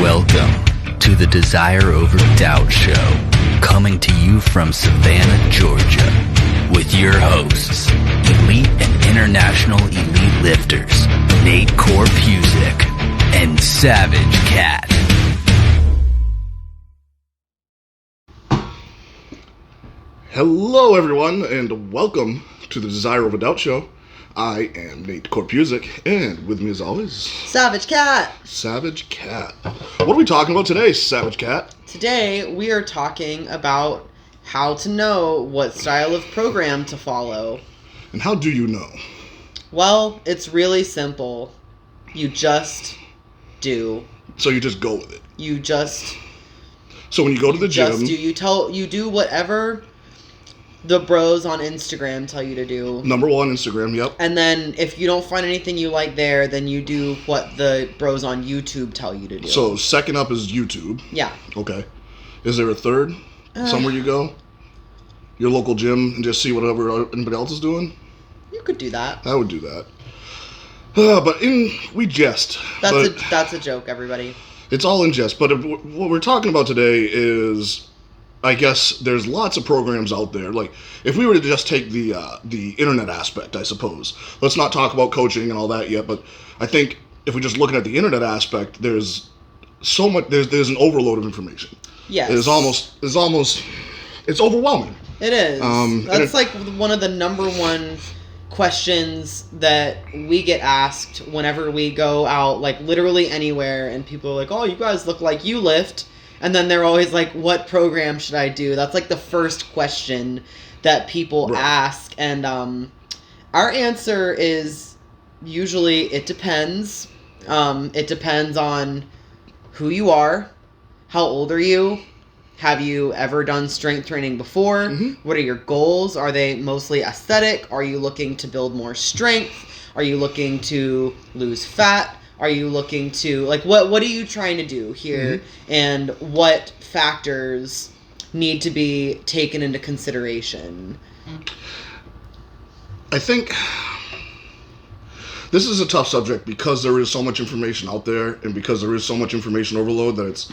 Welcome to the Desire Over Doubt Show, coming to you from Savannah, Georgia, with your hosts, elite and international elite lifters, Nate Korpusic and Savage Cat. Hello everyone, and welcome to the Desire Over Doubt Show. I am Nate Korpusic, and with me as always, Savage Cat. Savage Cat. What are we talking about today, Savage Cat? Today we are talking about how to know what style of program to follow. And how do you know? Well, it's really simple. You just do. So you just go with it. You just So when you go to the gym, you do whatever the bros on Instagram tell you to do. number one, Instagram, yep. And then if you don't find anything you like there, then you do what the bros on YouTube tell you to do. So second up is YouTube. Yeah. Okay. Is there a third? Somewhere you go? Your local gym and just see whatever anybody else is doing? You could do that. I would do that. We jest. That's a joke, everybody. It's all in jest. But what we're talking about today is, I guess there's lots of programs out there. Like, if we were to just take the internet aspect, I suppose. Let's not talk about coaching and all that yet, but I think if we're just looking at the internet aspect, there's so much. There's an overload of information. Yes. It's overwhelming. It is. That's like one of the number one questions that we get asked whenever we go out, like literally anywhere, and people are like, "Oh, you guys look like you lift." And then they're always like, what program should I do? That's like the first question that people ask. And our answer is usually it depends. It depends on who you are. How old are you? Have you ever done strength training before? Mm-hmm. What are your goals? Are they mostly aesthetic? Are you looking to build more strength? Are you looking to lose fat? Are you looking to, like, what are you trying to do here? Mm-hmm. And what factors need to be taken into consideration? I think this is a tough subject because there is so much information out there, and because there is so much information overload that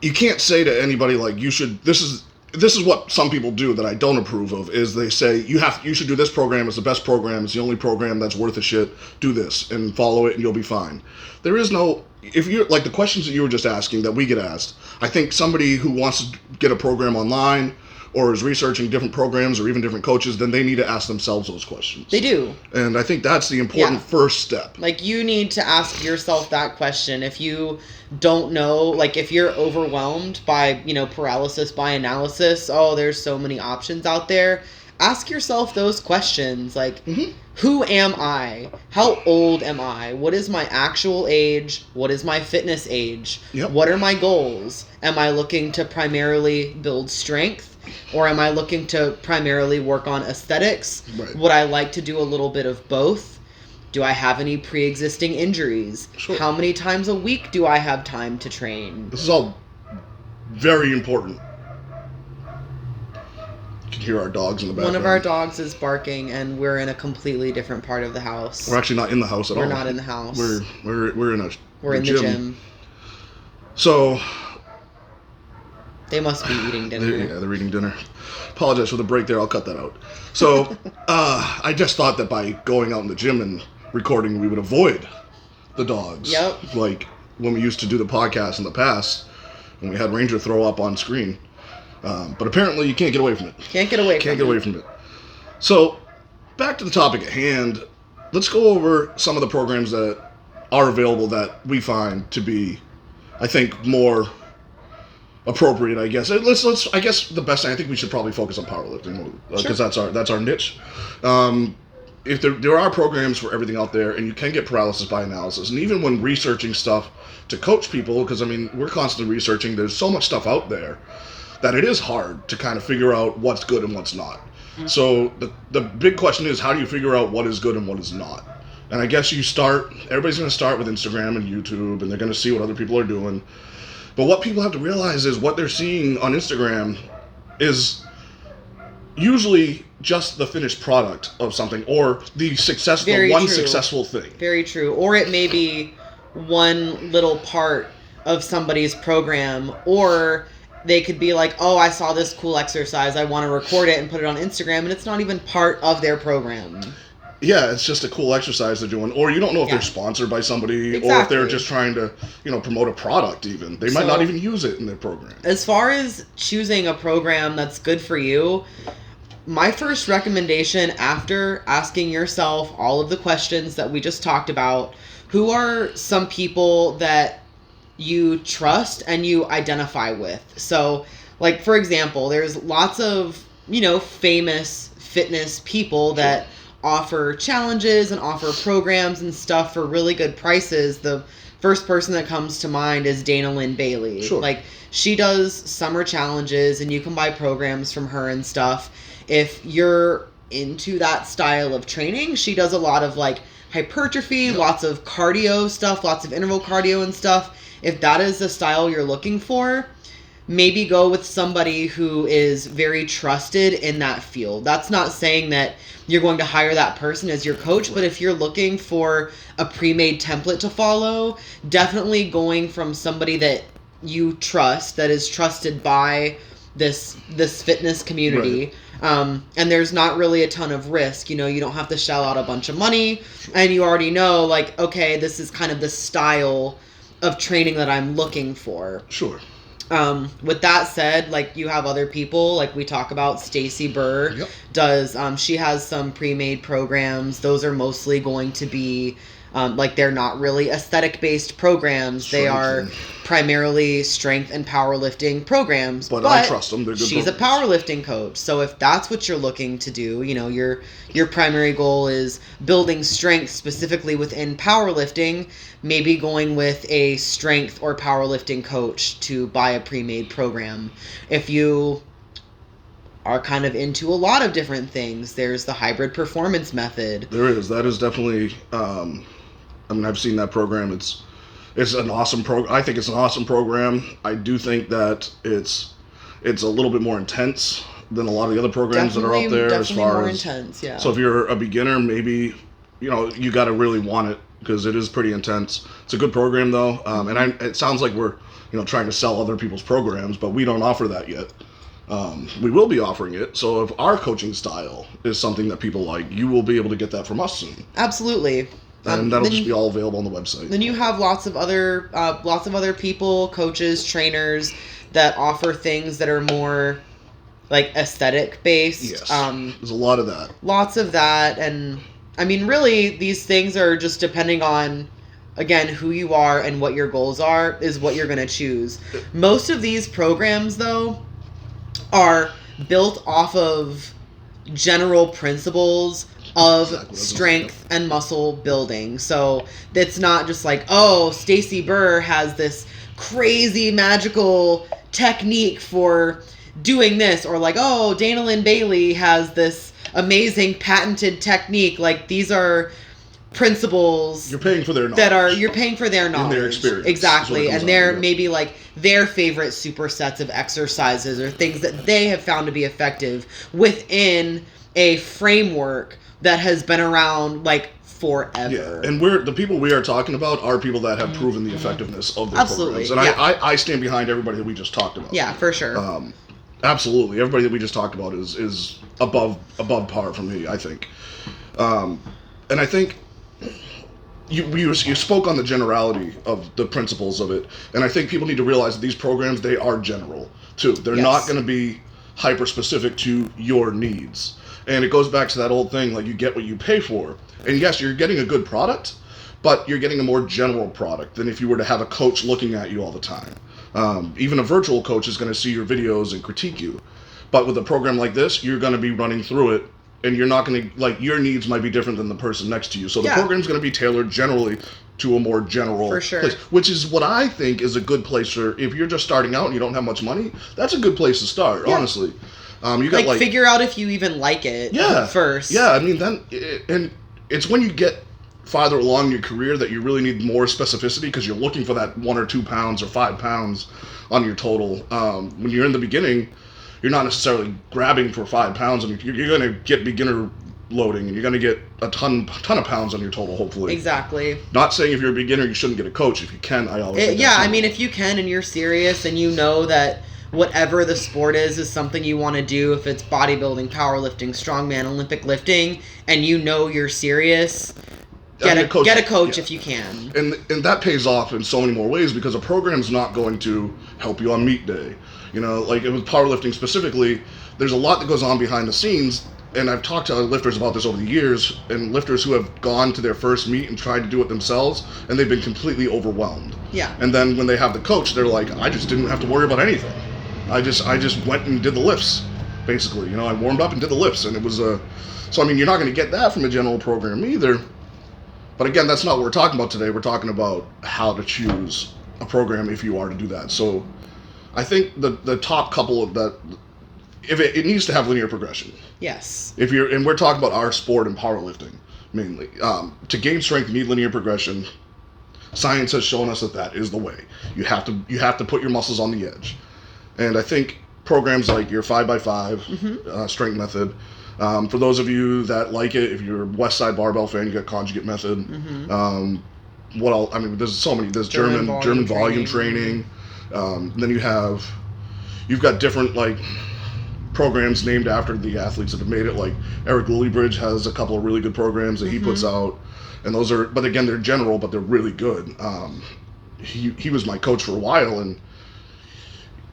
you can't say to anybody, like, you should, this is what some people do that I don't approve of, is they say, you should do this program, it's the best program, it's the only program that's worth a shit, do this, and follow it, and you'll be fine. There is no, if you're, like the questions that you were just asking, that we get asked, I think somebody who wants to get a program online, or is researching different programs, or even different coaches, then they need to ask themselves those questions. They do. And I think that's the important first step. Like, you need to ask yourself that question. If you don't know, like, if you're overwhelmed by, paralysis by analysis, there's so many options out there, ask yourself those questions. Like, Who am I? How old am I? What is my actual age? What is my fitness age? Yep. What are my goals? Am I looking to primarily build strength? Or am I looking to primarily work on aesthetics? Right. Would I like to do a little bit of both? Do I have any pre-existing injuries? Sure. How many times a week do I have time to train? This is all very important. You can hear our dogs in the background. One of our dogs is barking, and we're in a completely different part of the house. We're actually not in the house at all. We're not in the house. We're in the gym. So they must be eating dinner. They're eating dinner. Apologize for the break there. I'll cut that out. So I just thought that by going out in the gym and recording, we would avoid the dogs. Yep. Like when we used to do the podcast in the past, when we had Ranger throw up on screen. But apparently you can't get away from it. Can't get away from it. So back to the topic at hand. Let's go over some of the programs that are available that we find to be, I think, more appropriate, I guess. I guess the best thing, I think we should probably focus on powerlifting because that's our niche. If there are programs for everything out there, and you can get paralysis by analysis, and even when researching stuff to coach people, because we're constantly researching, there's so much stuff out there that it is hard to kind of figure out what's good and what's not. Mm-hmm. So the big question is, how do you figure out what is good and what is not? And I guess everybody's going to start with Instagram and YouTube, and they're going to see what other people are doing. But what people have to realize is what they're seeing on Instagram is usually just the finished product of something, or the successful Very one true. Successful thing. Very true. Or it may be one little part of somebody's program, or they could be like, oh, I saw this cool exercise, I want to record it and put it on Instagram, and it's not even part of their program. Yeah, it's just a cool exercise they're doing. Or you don't know if they're sponsored by somebody, or if they're just trying to, promote a product even. They might not even use it in their program. As far as choosing a program that's good for you, my first recommendation after asking yourself all of the questions that we just talked about, who are some people that you trust and you identify with? So, like, for example, there's lots of, famous fitness people that offer challenges and offer programs and stuff for really good prices. The first person that comes to mind is Dana Lynn Bailey. Sure. Like, she does summer challenges and you can buy programs from her and stuff. If you're into that style of training, she does a lot of like hypertrophy, lots of cardio stuff, lots of interval cardio and stuff. If that is the style you're looking for, maybe go with somebody who is very trusted in that field. That's not saying that you're going to hire that person as your coach, but if you're looking for a pre-made template to follow, definitely going from somebody that you trust, that is trusted by this fitness community. Right. And there's not really a ton of risk. You don't have to shell out a bunch of money, and you already know, like, okay, this is kind of the style of training that I'm looking for. Sure. With that said, like, you have other people, like we talk about Stacy Burr does, she has some pre-made programs. Those are mostly going to be, like, they're not really aesthetic-based programs. They are primarily strength and powerlifting programs. But I trust them. They're good She's programs. A powerlifting coach. So if that's what you're looking to do, your primary goal is building strength specifically within powerlifting, maybe going with a strength or powerlifting coach to buy a pre-made program. If you are kind of into a lot of different things, there's the hybrid performance method. There is. That is definitely... I've seen that program. It's an awesome program. I think it's an awesome program. I do think that it's a little bit more intense than a lot of the other programs that are out there. Definitely as far more as intense, yeah. So if you're a beginner, maybe you got to really want it, because it is pretty intense. It's a good program though, and it sounds like we're trying to sell other people's programs, but we don't offer that yet. We will be offering it. So if our coaching style is something that people like, you will be able to get that from us soon. Absolutely. And that'll just be all available on the website. Then you have lots of other people, coaches, trainers that offer things that are more like aesthetic based. Yes. There's a lot of that. Lots of that, and I mean, really, these things are just depending on, again, who you are and what your goals are is what you're going to choose. Most of these programs, though, are built off of general principles of strength and muscle building. So it's not just like, oh, Stacy Burr has this crazy magical technique for doing this, or like, oh, Dana Lynn Bailey has this amazing patented technique. Like, these are principles you're paying for their knowledge. You're paying for their knowledge. In their experience. Exactly. And they're maybe like their favorite supersets of exercises or things that they have found to be effective within a framework that has been around like forever. Yeah, and the people we are talking about are people that have proven the effectiveness of their programs. And I stand behind everybody that we just talked about. Yeah, for sure. Absolutely. Everybody that we just talked about is above par for me, I think. And I think you spoke on the generality of the principles of it, and I think people need to realize that these programs, they are general too. They're not going to be hyper specific to your needs. And it goes back to that old thing, like, you get what you pay for. And yes, you're getting a good product, but you're getting a more general product than if you were to have a coach looking at you all the time. Even a virtual coach is going to see your videos and critique you. But with a program like this, you're going to be running through it, and you're not going to, like, your needs might be different than the person next to you. So the program's going to be tailored generally to a more general place, which is what I think is a good place for, if you're just starting out and you don't have much money, that's a good place to start, honestly. You got like figure out if you even like it first. Yeah, I mean, and it's when you get farther along in your career that you really need more specificity, because you're looking for that 1 or 2 pounds or 5 pounds on your total. When you're in the beginning, you're not necessarily grabbing for 5 pounds. I mean, you're going to get beginner loading, and you're going to get a ton of pounds on your total, hopefully. Exactly. Not saying if you're a beginner you shouldn't get a coach. If you can, I always think I mean, if you can and you're serious and you know that whatever the sport is something you want to do, if it's bodybuilding, powerlifting, strongman, Olympic lifting, and you know you're serious, get a coach if you can. And that pays off in so many more ways, because a program's not going to help you on meet day. You know, like with powerlifting specifically, there's a lot that goes on behind the scenes. And I've talked to lifters about this over the years, and lifters who have gone to their first meet and tried to do it themselves, and they've been completely overwhelmed. Yeah. And then when they have the coach, they're like, I just didn't have to worry about anything. I just went and did the lifts, basically. You know, I warmed up and did the lifts, and it was so I mean, you're not going to get that from a general program either. But again, that's not what we're talking about today. We're talking about how to choose a program if you are to do that. So I think the top couple of that, if it needs to have linear progression. Yes. And we're talking about our sport and powerlifting mainly. To gain strength, you need linear progression. Science has shown us that is the way. You have to put your muscles on the edge. And I think programs like your 5x5 strength method, for those of you that like it, if you're a West Side Barbell fan, you got conjugate method. What else? I mean, there's so many. There's German volume training. Then you've got different like programs named after the athletes that have made it. Like Eric Lillybridge has a couple of really good programs that he puts out, and those are, but again, they're general, but they're really good. He was my coach for a while, and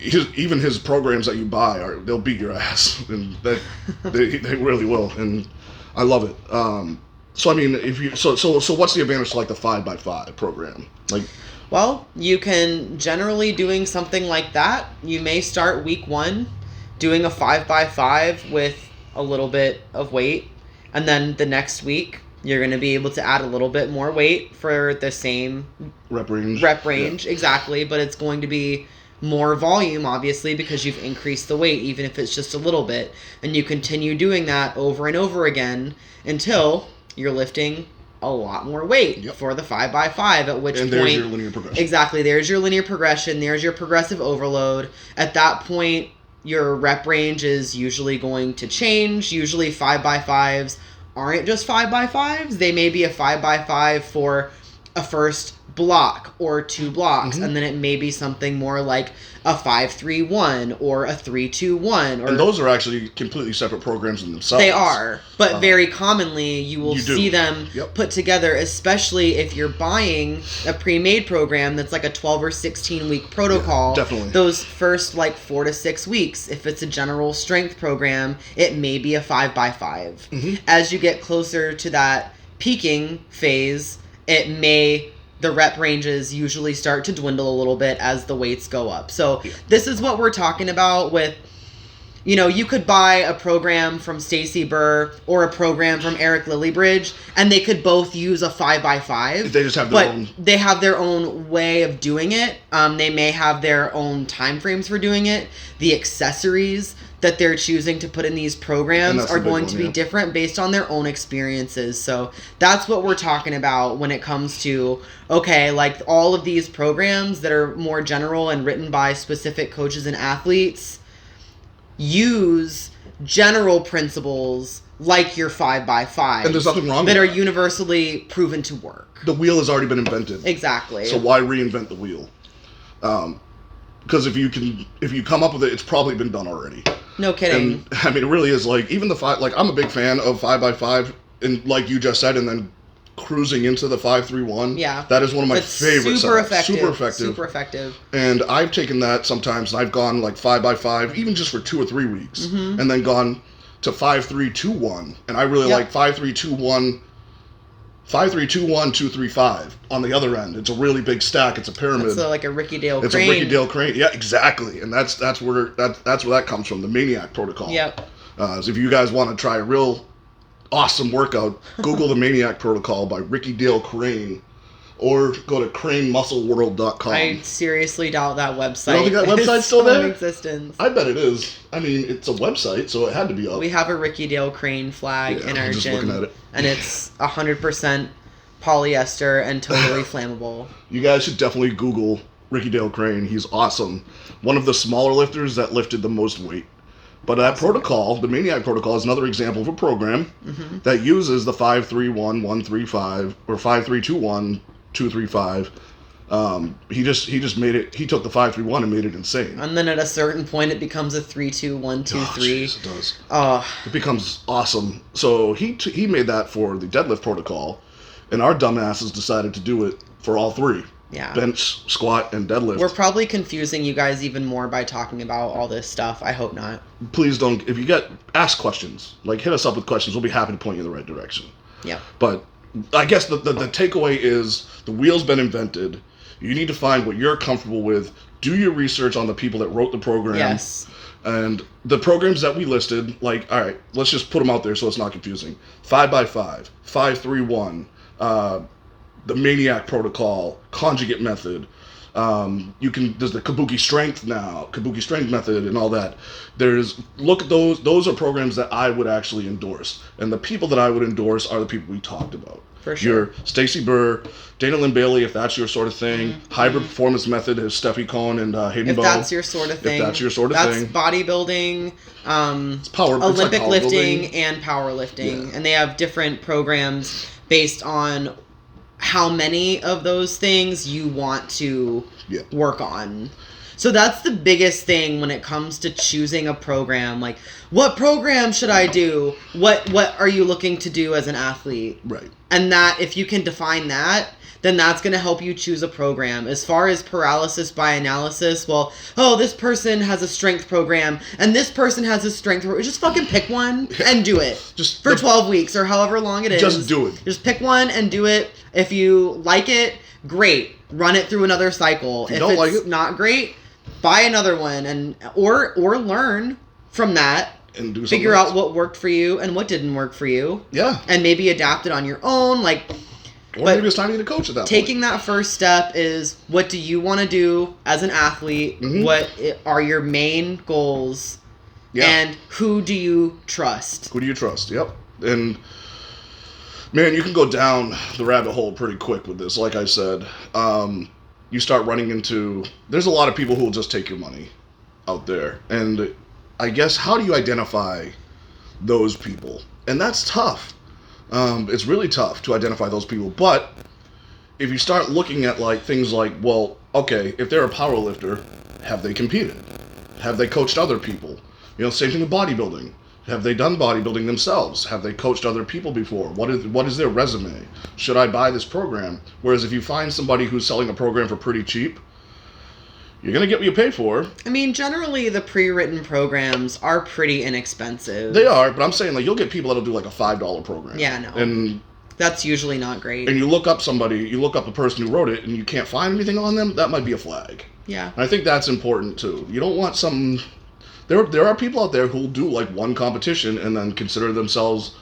even his programs that you buy they'll beat your ass, and they really will, and I love it. So I mean, if you so what's the advantage to like the 5x5 program? Like, well, you can generally doing something like that. You may start week 1 doing a 5x5 with a little bit of weight, and then the next week you're going to be able to add a little bit more weight for the same rep range, exactly, but it's going to be more volume, obviously, because you've increased the weight, even if it's just a little bit, and you continue doing that over and over again until you're lifting a lot more weight for the 5x5, at which point... there's your linear progression. Exactly, there's your linear progression, there's your progressive overload. At that point, your rep range is usually going to change. Usually 5x5s aren't just 5x5s. They may be a 5x5 for a first block or 2 blocks, and then it may be something more like a 5-3-1 or a 3-2-1. And those are actually completely separate programs in themselves. They are, but very commonly you will see them put together, especially if you're buying a pre-made program that's like a 12 or 16 week protocol. Yeah, definitely. Those first like 4 to 6 weeks, if it's a general strength program, it may be a 5x5. As you get closer to that peaking phase, the rep ranges usually start to dwindle a little bit as the weights go up. So this is what we're talking about with, you know, you could buy a program from Stacy Burr or a program from Eric Lillybridge, and they could both use a 5x5. They just have their own. They have their own way of doing it. They may have their own time frames for doing it. The accessories that they're choosing to put in these programs are going to be different based on their own experiences. So that's what we're talking about when it comes to, okay, like all of these programs that are more general and written by specific coaches and athletes use general principles like your 5x5. And there's nothing wrong that with are universally proven to work. The wheel has already been invented. Exactly. So why reinvent the wheel? Because if you come up with it, it's probably been done already. No kidding. And I mean, it really is like, even the 5, like I'm a big fan of 5x5, and like you just said, and then cruising into the 5-3-1. Yeah. That is one of my favorite super setups. effective. Super effective. And I've taken that sometimes, and I've gone like 5x5, even just for 2 or 3 weeks, and then gone to 5-3-2-1. And I really like 5-3-2-1. 5-3-2-1 2-3-5 on the other end. It's a really big stack. It's a pyramid. It's like a Ricky Dale crane. It's a Ricky Dale crane. Yeah, exactly. And that's where that comes from. The Maniac protocol. Yep. So if you guys want to try a real awesome workout, Google the Maniac protocol by Ricky Dale Crane, or go to cranemuscleworld.com. I seriously doubt that website. You don't think that website's still there? In existence. I bet it is. I mean, it's a website, so it had to be up. We have a Ricky Dale Crane flag in our just gym, looking at it. And it's 100% polyester and totally flammable. You guys should definitely Google Ricky Dale Crane. He's awesome. One of the smaller lifters that lifted the most weight But that protocol, the Maniac protocol, is another example of a program that uses the 5-3-1-1-3-5 or 5-3-2-1-2-3-5. He just made it. He took the 5-3-1 and made it insane. And then at a certain point, it becomes a 3-2-1-2-3. Jeez, it does. It becomes awesome. So he made that for the deadlift protocol, and our dumbasses decided to do it for all three. Yeah. Bench, squat, and deadlift. We're probably confusing you guys even more by talking about all this stuff. I hope not. Please don't. If you ask questions, like hit us up with questions. We'll be happy to point you in the right direction. Yeah. But I guess the takeaway is the wheel's been invented. You need to find what you're comfortable with. Do your research on the people that wrote the program. Yes. And the programs that we listed, like, all right, let's just put them out there so it's not confusing. 5x5, 5-3-1, the Maniac protocol, conjugate method. There's the Kabuki strength now, Kabuki strength method and all that. Look at those. Those are programs that I would actually endorse. And the people that I would endorse are the people we talked about. For sure. Your Stacey Burr, Dana Lynn Bailey, if that's your sort of thing. Hybrid Performance Method is Steffi Cohn and Hayden Bowe. If that's your sort of thing. That's bodybuilding, it's Olympic like lifting, and powerlifting. Yeah. And they have different programs based on how many of those things you want to work on. So that's the biggest thing when it comes to choosing a program. Like, what program should I do? What are you looking to do as an athlete? Right. And that, if you can define that, then that's going to help you choose a program. As far as paralysis by analysis, this person has a strength program, and this person has a strength program. Just fucking pick one and do it. Just for 12 weeks or however long it is. Just do it. Just pick one and do it. If you like it, great. Run it through another cycle. If don't like it, not great, buy another one or learn from that. And do figure out what worked for you and what didn't work for you. Yeah. And maybe adapt it on your own. Or maybe it's time to get a coach at that taking point. that first step is, what do you want to do as an athlete? What are your main goals? Yeah. And who do you trust? Who do you trust? Yep. And man, you can go down the rabbit hole pretty quick with this. Like I said, you start running into, there's a lot of people who will just take your money out there. And I guess, how do you identify those people? And that's tough. It's really tough to identify those people. But if you start looking at things like, well, okay, if they're a power lifter, have they competed? Have they coached other people? Same thing with bodybuilding. Have they done bodybuilding themselves? Have they coached other people before? What is their resume? Should I buy this program? Whereas if you find somebody who's selling a program for pretty cheap, you're going to get what you pay for. I mean, generally the pre-written programs are pretty inexpensive. They are, but I'm saying you'll get people that'll do a $5 program. Yeah, no. And that's usually not great. And you look up the person who wrote it, and you can't find anything on them, that might be a flag. Yeah. And I think that's important too. You don't want some... There are people out there who'll do one competition and then consider themselves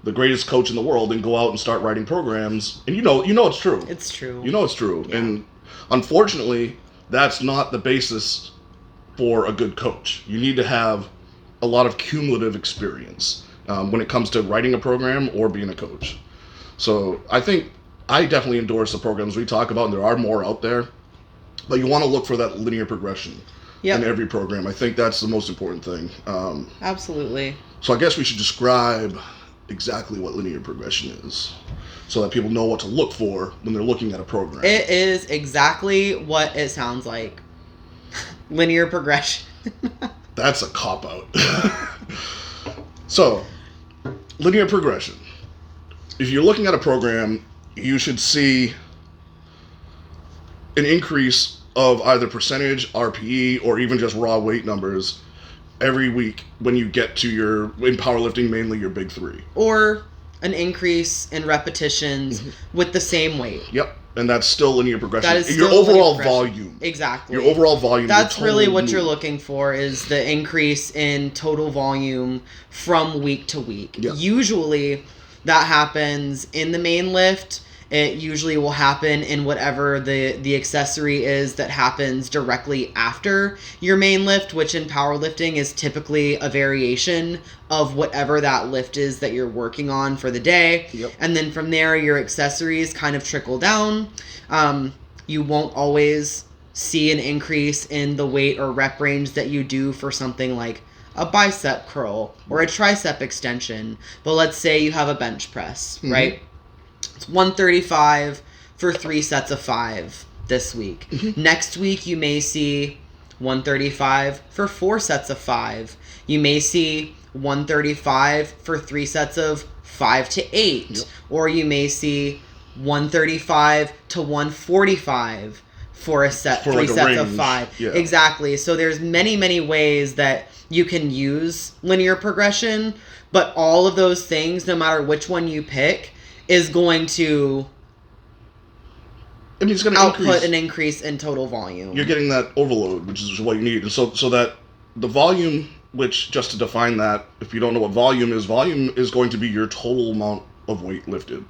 the greatest coach in the world and go out and start writing programs. And you know it's true. It's true. You know it's true. Yeah. And unfortunately, that's not the basis for a good coach. You need to have a lot of cumulative experience when it comes to writing a program or being a coach. So I think I definitely endorse the programs we talk about, and there are more out there. But you want to look for that linear progression in every program. I think that's the most important thing. Absolutely. So I guess we should describe exactly what linear progression is, so that people know what to look for when they're looking at a program. It is exactly what it sounds like. Linear progression. That's a cop-out. So, linear progression. If you're looking at a program, you should see an increase of either percentage, RPE, or even just raw weight numbers every week when you get to in powerlifting, mainly your big three. Or an increase in repetitions with the same weight. Yep. And that's still linear progression. That is your still overall volume. Exactly. Your overall volume. That's really what you're looking for, is the increase in total volume from week to week. Yep. Usually that happens in the main lift. It usually will happen in whatever the accessory is that happens directly after your main lift, which in powerlifting is typically a variation of whatever that lift is that you're working on for the day. Yep. And then from there, your accessories kind of trickle down. You won't always see an increase in the weight or rep range that you do for something like a bicep curl or a tricep extension, but let's say you have a bench press, right? It's 135 for 3 sets of 5 this week. Next week, you may see 135 for 4 sets of 5. You may see 135 for 3 sets of 5 to 8. Or you may see 135 to 145 for a set, for 3 like sets of 5. Yeah. Exactly. So there's many ways that you can use linear progression, but all of those things, no matter which one you pick, is going to it's going to output an increase in total volume. You're getting that overload, which is what you need. And so that the volume, which, just to define that, if you don't know what volume is going to be your total amount of weight lifted.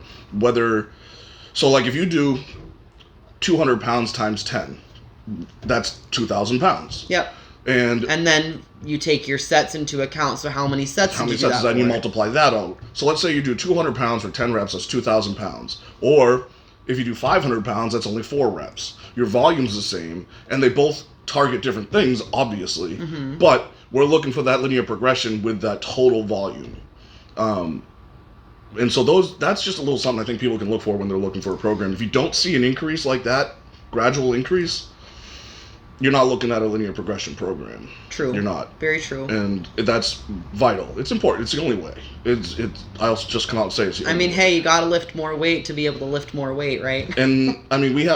So like if you do 200 pounds times 10, that's 2,000 pounds. Yep. And then you take your sets into account. So how many sets is that? And you multiply that out. So let's say you do 200 pounds for 10 reps, that's 2,000 pounds. Or if you do 500 pounds, that's only 4 reps. Your volume's the same, and they both target different things, obviously. But we're looking for that linear progression with that total volume. And so that's just a little something I think people can look for when they're looking for a program. If you don't see an increase like that, gradual increase, you're not looking at a linear progression program. True. You're not. Very true. And that's vital. It's important. It's the only way. I'll just come out and say it's the only way. hey, you got to lift more weight to be able to lift more weight, right? And, we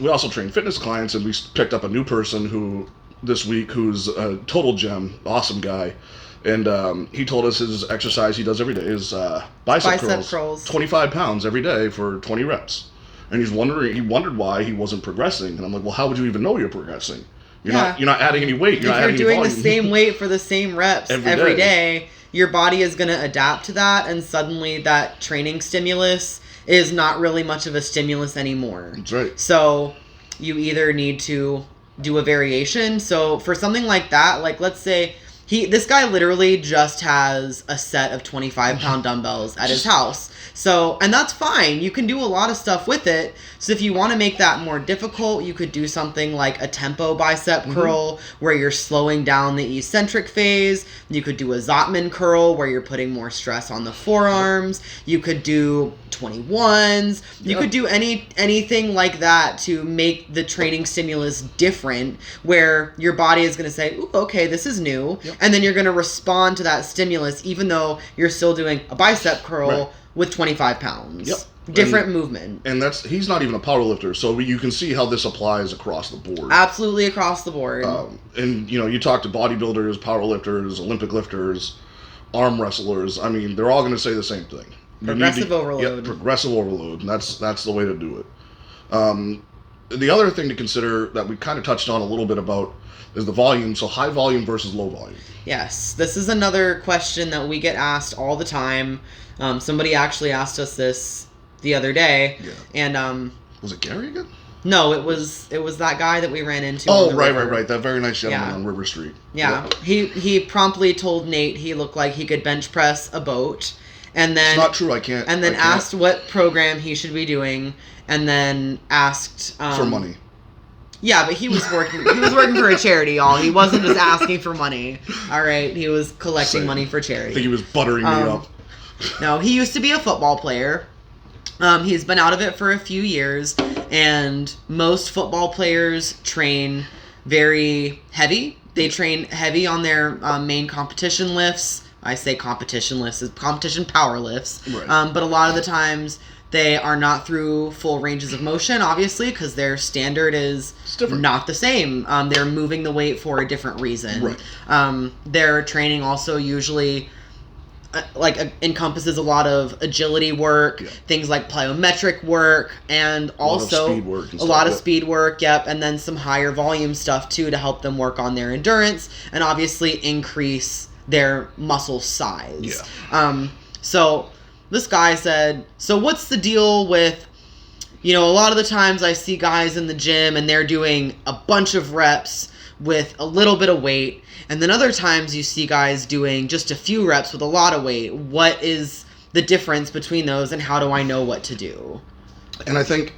also train fitness clients, and we picked up a new person this week who's a total gem, awesome guy. And he told us his exercise he does every day is bicep curls. 25 pounds every day for 20 reps. And he wondered why he wasn't progressing. And I'm like, well, how would you even know you're progressing? You're not adding any weight. You're not adding any volume. If you're doing the same weight for the same reps every day, your body is going to adapt to that. And suddenly that training stimulus is not really much of a stimulus anymore. That's right. So you either need to do a variation. So for something like that, like let's say this guy literally just has a set of 25-pound dumbbells at his house. So, and that's fine. You can do a lot of stuff with it. So if you want to make that more difficult, you could do something like a tempo bicep curl where you're slowing down the eccentric phase. You could do a Zotman curl where you're putting more stress on the forearms. You could do 21s. You could do anything like that to make the training stimulus different, where your body is going to say, ooh, okay, this is new. And then you're going to respond to that stimulus even though you're still doing a bicep curl with 25 pounds. Different movement. And he's not even a power lifter, so you can see how this applies across the board. Absolutely across the board. And you talk to bodybuilders, power lifters, Olympic lifters, arm wrestlers. They're all going to say the same thing. Progressive overload. Progressive overload. And that's the way to do it. The other thing to consider that we kind of touched on a little bit about is the volume. So high volume versus low volume. Yes. This is another question that we get asked all the time. Somebody actually asked us this the other day. Yeah. And was it Gary again? No, it was that guy that we ran into. Oh, right. That very nice gentleman on River Street. Yeah. He promptly told Nate he looked like he could bench press a boat. And then, it's not true. I can't. And then asked what program he should be doing, and then asked for money. Yeah, but he was working. He was working for a charity, y'all. He wasn't just asking for money. All right, he was collecting money for charity. I think he was buttering me up. No, he used to be a football player. He's been out of it for a few years, and most football players train very heavy. They train heavy on their main competition lifts. I say competition lifts, it's competition power lifts. Right. But a lot of the times they are not through full ranges of motion, obviously, because their standard is not the same. They're moving the weight for a different reason. Right. Their training also usually encompasses a lot of agility work, things like plyometric work, and also a lot of speed work, and then some higher volume stuff too to help them work on their endurance and obviously increase their muscle size. So this guy said, so what's the deal with, a lot of the times I see guys in the gym and they're doing a bunch of reps with a little bit of weight, and then other times you see guys doing just a few reps with a lot of weight. What is the difference between those, and how do I know what to do? And I think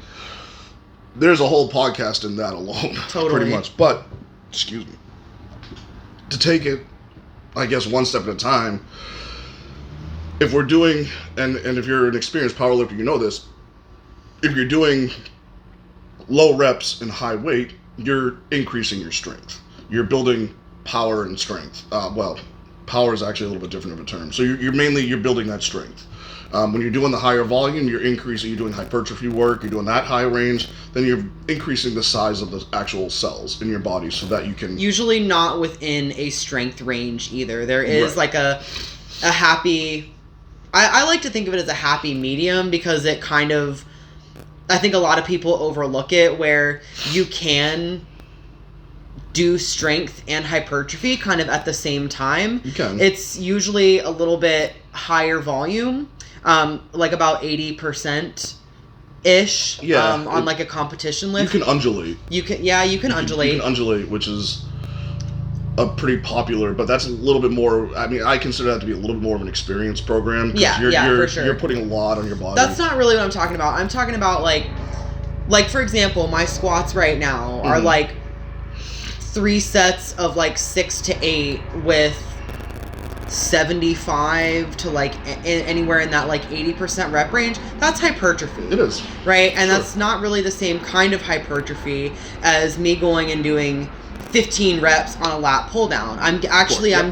there's a whole podcast in that alone. Totally. Pretty much. But, excuse me, to take it I guess, one step at a time. If we're doing, and if you're an experienced powerlifter, you know this, if you're doing low reps and high weight, you're increasing your strength. You're building power and strength. Power is actually a little bit different of a term. So you're mainly building that strength. When you're doing the higher volume, you're doing hypertrophy work, you're doing that high range, then you're increasing the size of the actual cells in your body so that you can... Usually not within a strength range either. There is like a happy... I like to think of it as a happy medium because it kind of... I think a lot of people overlook it where you can do strength and hypertrophy kind of at the same time. You can. It's usually a little bit higher volume, like about 80%-ish on like a competition lift. You can undulate. You can undulate. You can undulate, which is a pretty popular, but that's a little bit more, I mean, I consider that to be a little bit more of an experience program. Yeah, for sure. You're putting a lot on your body. That's not really what I'm talking about. I'm talking about like for example, my squats right now are like 3 sets of like 6 to 8 with 75 to like anywhere in that like 80% rep range. That's hypertrophy. It is. Right? And that's not really the same kind of hypertrophy as me going and doing 15 reps on a lat pull down. I'm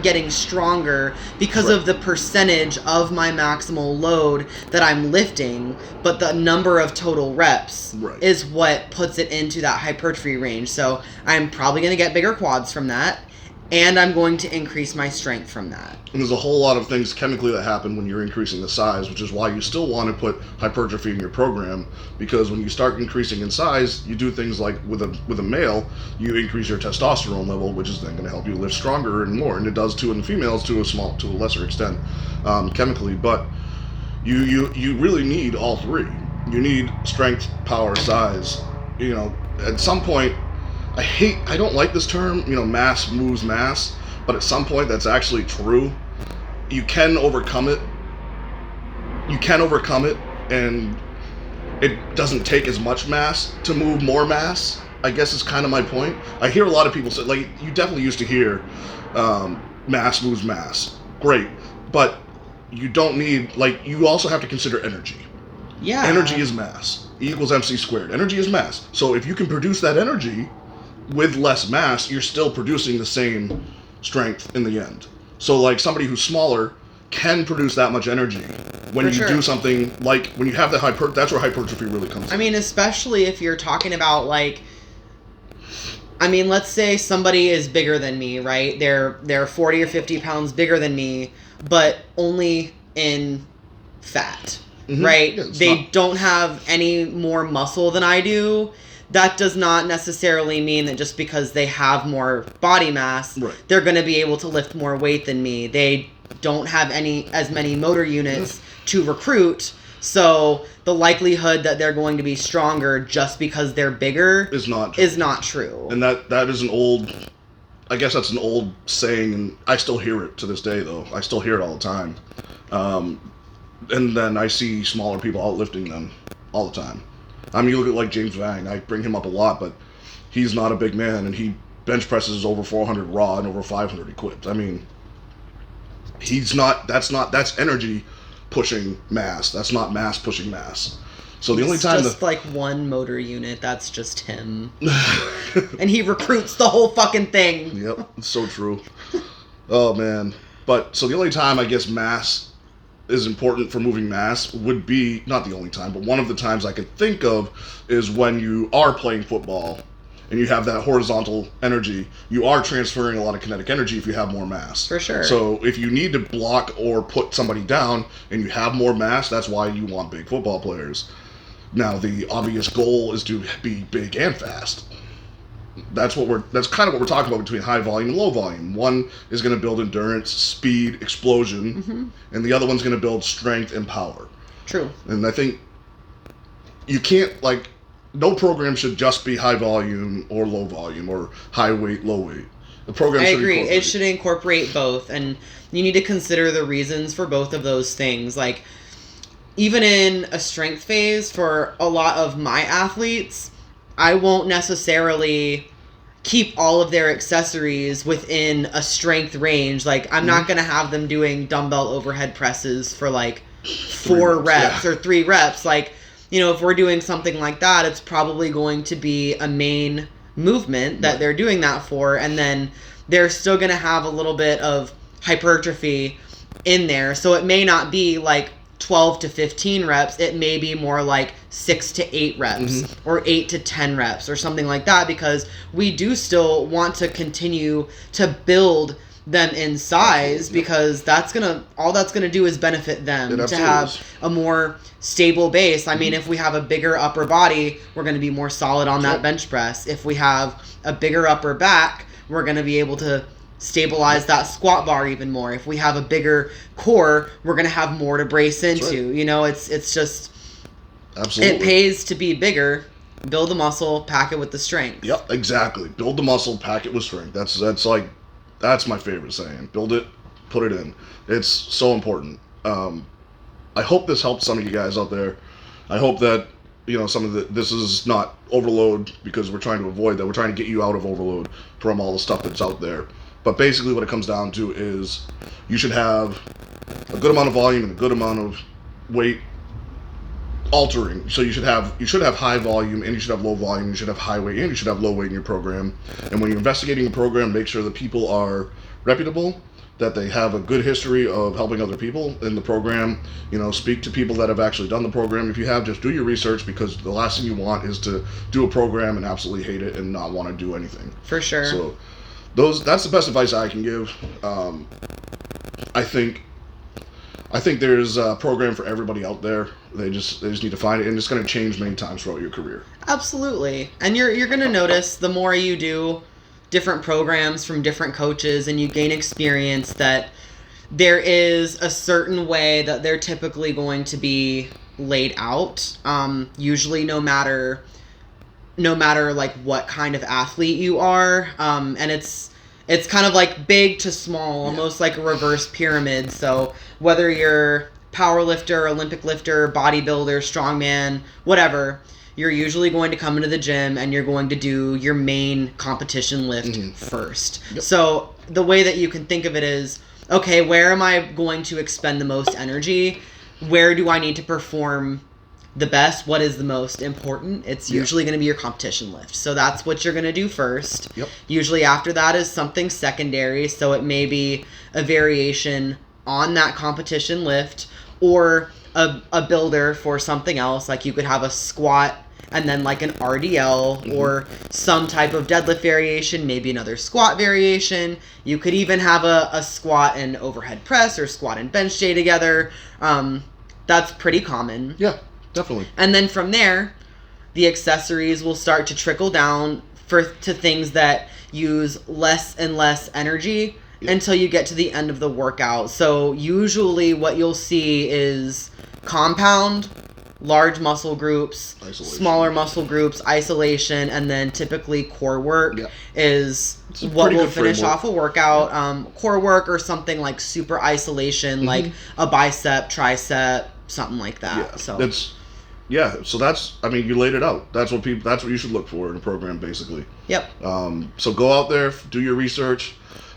getting stronger because of the percentage of my maximal load that I'm lifting, but the number of total reps is what puts it into that hypertrophy range. So I'm probably going to get bigger quads from that, and I'm going to increase my strength from that. And there's a whole lot of things chemically that happen when you're increasing the size, which is why you still want to put hypertrophy in your program, because when you start increasing in size, you do things like with a male, you increase your testosterone level, which is then going to help you lift stronger and more, and it does too in the females to a lesser extent, chemically. But you really need all three. You need strength, power, size. You know, at some point, I don't like this term, mass moves mass, but at some point that's actually true. You can overcome it. And it doesn't take as much mass to move more mass, I guess is kind of my point. I hear a lot of people say, like, you definitely used to hear mass moves mass. Great. But you don't need, like, you also have to consider energy. Yeah. Energy is mass. E equals MC squared. Energy is mass. So if you can produce that energy with less mass, you're still producing the same strength in the end. So like somebody who's smaller can produce that much energy when you do something like when you have the that's where hypertrophy really comes in. I mean, especially if you're talking about like, I mean, let's say somebody is bigger than me, right? They're 40 or 50 pounds bigger than me, but only in fat, right? Yeah, they don't have any more muscle than I do. That does not necessarily mean that just because they have more body mass, they're going to be able to lift more weight than me. They don't have as many motor units to recruit, so the likelihood that they're going to be stronger just because they're bigger is not true. And that is an old, I guess that's an old saying, and I still hear it to this day, though. I still hear it all the time. And then I see smaller people outlifting them all the time. I mean, you look at like James Vang. I bring him up a lot, but he's not a big man, and he bench presses over 400 raw and over 500 equipped. I mean, that's energy pushing mass. That's not mass pushing mass. So the only time just like one motor unit, that's just him. And he recruits the whole fucking thing. Yep, it's so true. Oh man. But so the only time I guess mass is important for moving mass would be, not the only time, but one of the times I can think of is when you are playing football and you have that horizontal energy, you are transferring a lot of kinetic energy if you have more mass. For sure. So if you need to block or put somebody down and you have more mass, that's why you want big football players. Now the obvious goal is to be big and fast. That's kind of what we're talking about between high volume and low volume. One is going to build endurance, speed, explosion, and the other one's going to build strength and power. True. And I think you can't, like, no program should just be high volume or low volume or high weight, low weight. The program should agree. It should incorporate both, and you need to consider the reasons for both of those things. Like, even in a strength phase, for a lot of my athletes, I won't necessarily keep all of their accessories within a strength range. Like, I'm not going to have them doing dumbbell overhead presses for like 4 reps or 3 reps. Like, you know, if we're doing something like that, it's probably going to be a main movement that they're doing that for, and then they're still going to have a little bit of hypertrophy in there. So it may not be like 12 to 15 reps, it may be more like 6 to 8 reps or 8 to 10 reps or something like that, because we do still want to continue to build them in size, because all that's gonna do is benefit them to have a more stable base. I mean, if we have a bigger upper body, we're gonna be more solid on that bench press. If we have a bigger upper back, we're gonna be able to stabilize that squat bar even more. If we have a bigger core, we're gonna have more to brace into. You know, it's just it pays to be bigger. Build the muscle, pack it with the strength. Yep, exactly. Build the muscle, pack it with strength. That's my favorite saying. Build it, put it in. It's so important. I hope this helps some of you guys out there. I hope that, you know, this is not overload, because we're trying to avoid that. We're trying to get you out of overload from all the stuff that's out there. But basically what it comes down to is you should have a good amount of volume and a good amount of weight altering. So you should have high volume, and you should have low volume. You should have high weight, and you should have low weight in your program. And when you're investigating a program, make sure the people are reputable, that they have a good history of helping other people in the program. You know, speak to people that have actually done the program. If you have, just do your research, because the last thing you want is to do a program and absolutely hate it and not want to do anything. For sure. So that's the best advice I can give. I think there's a program for everybody out there. They just need to find it, and it's going to change many times throughout your career. Absolutely. And you're going to notice the more you do different programs from different coaches and you gain experience, that there is a certain way that they're typically going to be laid out. Usually no matter like what kind of athlete you are. And it's kind of like big to small, almost like a reverse pyramid. So whether you're powerlifter, Olympic lifter, bodybuilder, strongman, whatever, you're usually going to come into the gym and you're going to do your main competition lift first. Yep. So the way that you can think of it is, okay, where am I going to expend the most energy? Where do I need to perform the best? What is the most important? It's usually going to be your competition lift. So that's what you're going to do first. Yep. Usually after that is something secondary. So it may be a variation on that competition lift, or a builder for something else. Like you could have a squat and then like an RDL or some type of deadlift variation, maybe another squat variation. You could even have a squat and overhead press, or squat and bench day together. That's pretty common. Yeah, definitely. And then from there, the accessories will start to trickle down to things that use less and less energy until you get to the end of the workout. So usually what you'll see is compound, large muscle groups, smaller muscle groups, isolation, and then typically core work is what will finish off a workout. Core work or something like super isolation, like a bicep, tricep, something like that. So that's, I mean, you laid it out. That's what you should look for in a program, basically. Yep. So go out there, do your research,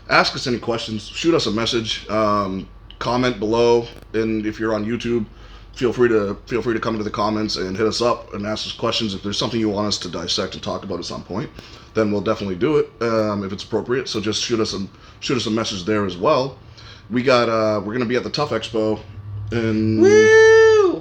ask us any questions, shoot us a message, comment below, and if you're on YouTube, feel free to come into the comments and hit us up and ask us questions. If there's something you want us to dissect and talk about at some point, then we'll definitely do it if it's appropriate. So just shoot us a message there as well. We're gonna be at the Tough Expo in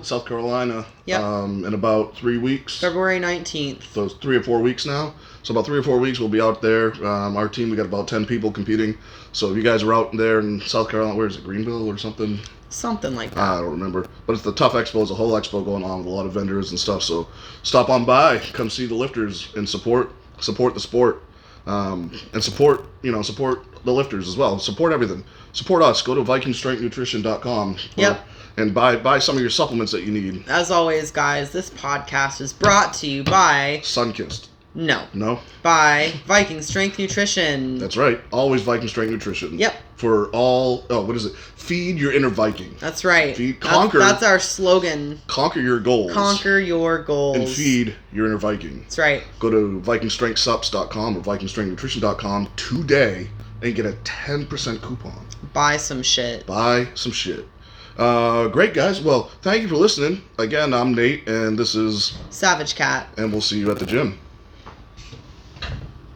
South Carolina in about 3 weeks. February 19th. So it's 3 or 4 weeks now. So about 3 or 4 weeks we'll be out there. Our team, we got about 10 people competing. So if you guys are out there in South Carolina, where is it, Greenville or something? Something like that. I don't remember. But it's the Tough Expo. It's a whole expo going on with a lot of vendors and stuff. So stop on by, come see the lifters, and support the sport. And support the lifters as well. Support everything. Support us. Go to vikingstrengthnutrition.com. And buy some of your supplements that you need. As always, guys, this podcast is brought to you by Sunkist. No. No? By Viking Strength Nutrition. That's right. Always Viking Strength Nutrition. Yep. For all, what is it? Feed your inner Viking. That's right. Conquer. That's our slogan. Conquer your goals. Conquer your goals. And feed your inner Viking. That's right. Go to vikingstrengthsups.com or vikingstrengthnutrition.com today and get a 10% coupon. Buy some shit. Buy some shit. Great, guys. Well, thank you for listening. Again, I'm Nate, and this is Savage Cat. And we'll see you at the gym.